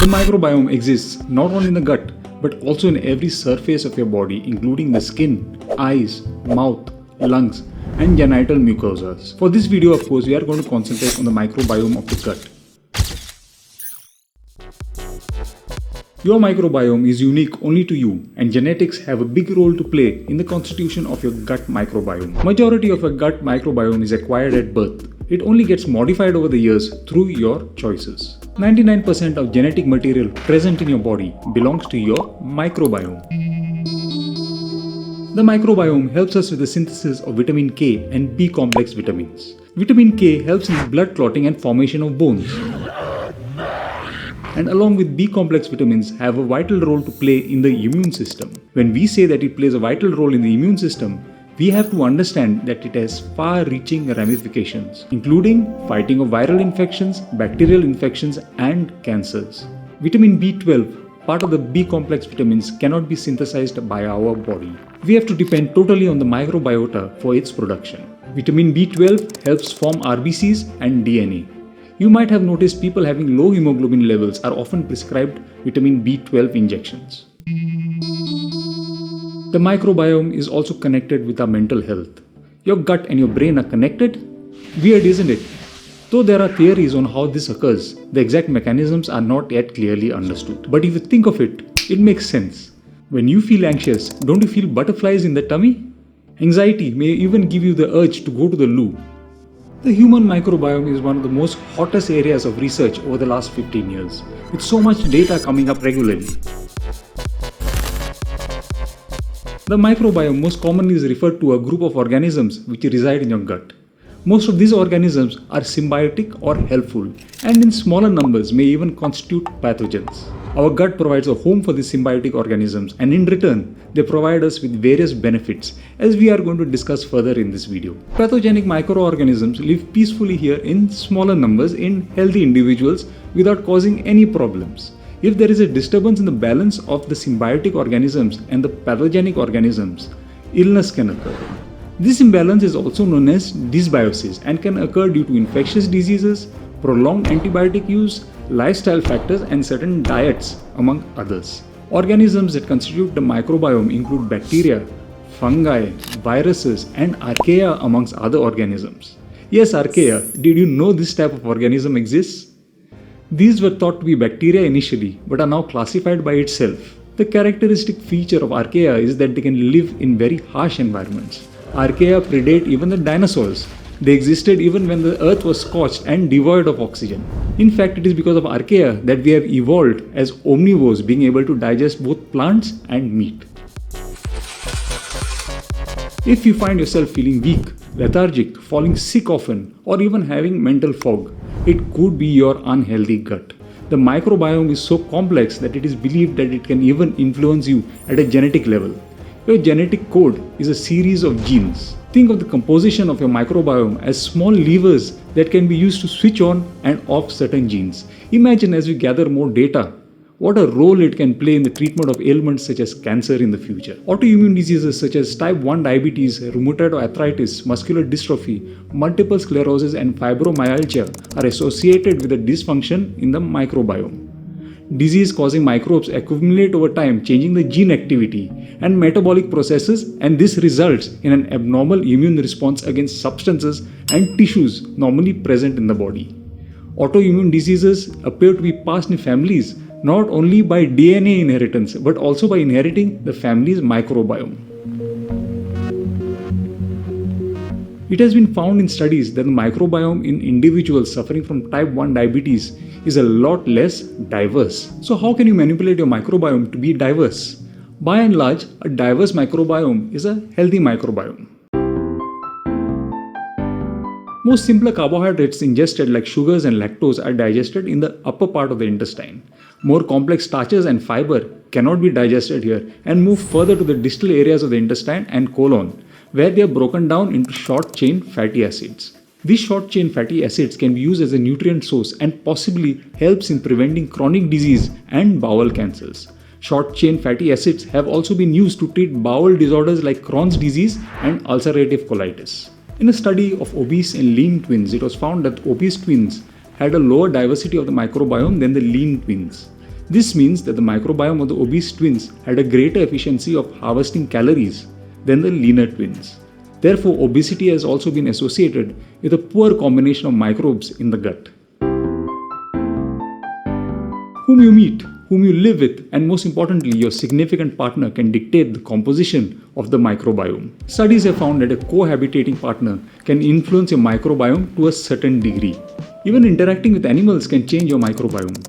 The microbiome exists not only in the gut but also in every surface of your body, including the skin, eyes, mouth, lungs, and genital mucosas. For this video, of course, we are going to concentrate on the microbiome of the gut. Your microbiome is unique only to you, and genetics have a big role to play in the constitution of your gut microbiome. Majority of your gut microbiome is acquired at birth. It only gets modified over the years through your choices. 99% of genetic material present in your body belongs to your microbiome. The microbiome helps us with the synthesis of vitamin K and B complex vitamins. Vitamin K helps in blood clotting and formation of bones. And along with B complex vitamins have a vital role to play in the immune system. When we say that it plays a vital role in the immune system, we have to understand that it has far-reaching ramifications, including fighting of viral infections, bacterial infections, and cancers. Vitamin B12, part of the B complex vitamins, cannot be synthesized by our body. We have to depend totally on the microbiota for its production. Vitamin B12 helps form RBCs and DNA. You might have noticed people having low hemoglobin levels are often prescribed vitamin B12 injections. The microbiome is also connected with our mental health. Your gut and your brain are connected? Weird, isn't it? Though there are theories on how this occurs, the exact mechanisms are not yet clearly understood. But if you think of it, it makes sense. When you feel anxious, don't you feel butterflies in the tummy? Anxiety may even give you the urge to go to the loo. The human microbiome is one of the most hottest areas of research over the last 15 years, with so much data coming up regularly. The microbiome most commonly is referred to a group of organisms which reside in your gut. Most of these organisms are symbiotic or helpful, and in smaller numbers may even constitute pathogens. Our gut provides a home for these symbiotic organisms, and in return, they provide us with various benefits, as we are going to discuss further in this video. Pathogenic microorganisms live peacefully here in smaller numbers in healthy individuals without causing any problems. If there is a disturbance in the balance of the symbiotic organisms and the pathogenic organisms, illness can occur. This imbalance is also known as dysbiosis and can occur due to infectious diseases, prolonged antibiotic use, lifestyle factors, and certain diets, among others. Organisms that constitute the microbiome include bacteria, fungi, viruses, and archaea, amongst other organisms. Yes, archaea. Did you know this type of organism exists? These were thought to be bacteria initially, but are now classified by itself. The characteristic feature of archaea is that they can live in very harsh environments. Archaea predate even the dinosaurs. They existed even when the earth was scorched and devoid of oxygen. In fact, it is because of archaea that we have evolved as omnivores, being able to digest both plants and meat. If you find yourself feeling weak, lethargic, falling sick often, or even having mental fog, it could be your unhealthy gut. The microbiome is so complex that it is believed that it can even influence you at a genetic level. Your genetic code is a series of genes. Think of the composition of your microbiome as small levers that can be used to switch on and off certain genes. Imagine as we gather more data, what a role it can play in the treatment of ailments such as cancer in the future. Autoimmune diseases such as type 1 diabetes, rheumatoid arthritis, muscular dystrophy, multiple sclerosis, and fibromyalgia are associated with a dysfunction in the microbiome. Disease-causing microbes accumulate over time, changing the gene activity and metabolic processes, and this results in an abnormal immune response against substances and tissues normally present in the body. Autoimmune diseases appear to be passed in families not only by DNA inheritance but also by inheriting the family's microbiome. It has been found in studies that the microbiome in individuals suffering from type 1 diabetes is a lot less diverse. So how can you manipulate your microbiome to be diverse? By and large, a diverse microbiome is a healthy microbiome. Most simpler carbohydrates ingested like sugars and lactose are digested in the upper part of the intestine. More complex starches and fiber cannot be digested here and move further to the distal areas of the intestine and colon, where they are broken down into short-chain fatty acids. These short-chain fatty acids can be used as a nutrient source and possibly helps in preventing chronic disease and bowel cancers. Short-chain fatty acids have also been used to treat bowel disorders like Crohn's disease and ulcerative colitis. In a study of obese and lean twins, it was found that obese twins had a lower diversity of the microbiome than the lean twins. This means that the microbiome of the obese twins had a greater efficiency of harvesting calories than the leaner twins. Therefore, obesity has also been associated with a poor combination of microbes in the gut. Whom you meet, whom you live with, and most importantly, your significant partner can dictate the composition of the microbiome. Studies have found that a cohabitating partner can influence your microbiome to a certain degree. Even interacting with animals can change your microbiome.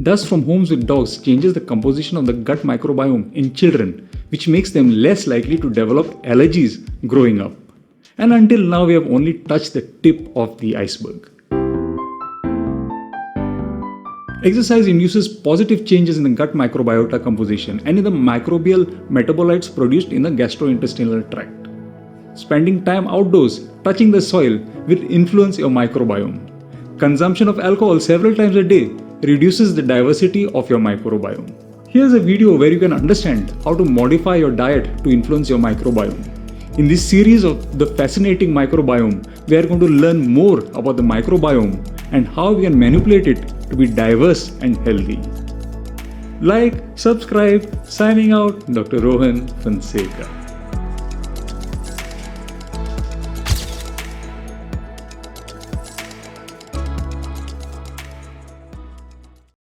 Dust from homes with dogs changes the composition of the gut microbiome in children, which makes them less likely to develop allergies growing up. And until now, we have only touched the tip of the iceberg. Exercise induces positive changes in the gut microbiota composition and in the microbial metabolites produced in the gastrointestinal tract. Spending time outdoors, touching the soil, will influence your microbiome. Consumption of alcohol several times a day reduces the diversity of your microbiome. Here's a video where you can understand how to modify your diet to influence your microbiome. In this series of the fascinating microbiome, we are going to learn more about the microbiome and how we can manipulate it to be diverse and healthy. Like, subscribe, signing out, Dr. Rohan Fonseca.